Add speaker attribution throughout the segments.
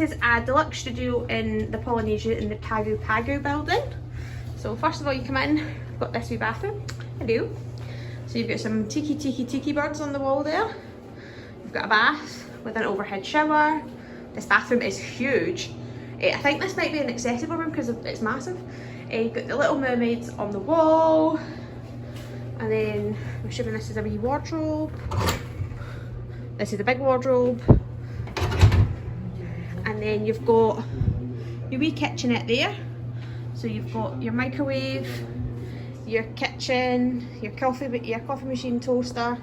Speaker 1: is a Deluxe Studio in the Polynesian in the Pagu Pagu building. So first of all you come in, you've got this wee bathroom. Hello. So you've got some tiki birds on the wall there. You've got a bath with an overhead shower. This bathroom is huge. I think this might be an accessible room because it's massive. You've got the little mermaids on the wall. And then I'm assuming this is a wee wardrobe. This is a big wardrobe. And then you've got your wee kitchenette there. So you've got your microwave, your kitchen, your coffee machine, toaster,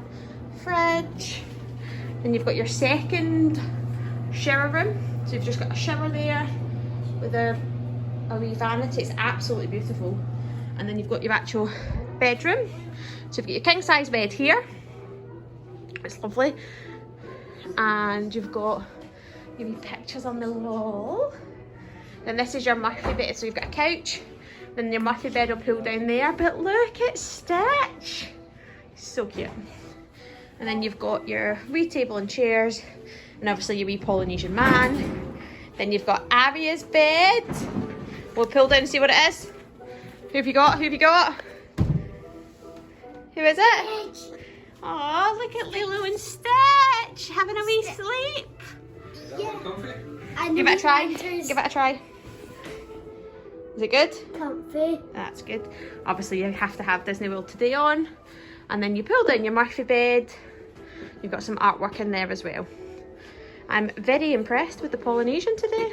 Speaker 1: fridge. Then you've got your second shower room. So you've just got a shower there with a wee vanity. It's absolutely beautiful. And then you've got your actual bedroom. So you've got your king size bed here. It's lovely. And you've got your wee pictures on the wall. Then this is your Murphy bed. So you've got a couch. Then your Murphy bed will pull down there. But look at Stitch. So cute. And then you've got your wee table and chairs. And obviously your wee Polynesian man. Then you've got Aria's bed. We'll pull down and see what it is. Who have you got? Who have you got? Who is it? Oh, look at Lulu and Stitch having a wee sleep. Yeah. Give it a try. Give it a try. Is it good?
Speaker 2: Comfy.
Speaker 1: That's good. Obviously you have to have Disney World Today on. And then you pull down your Murphy bed. You've got some artwork in there as well. I'm very impressed with the Polynesian today.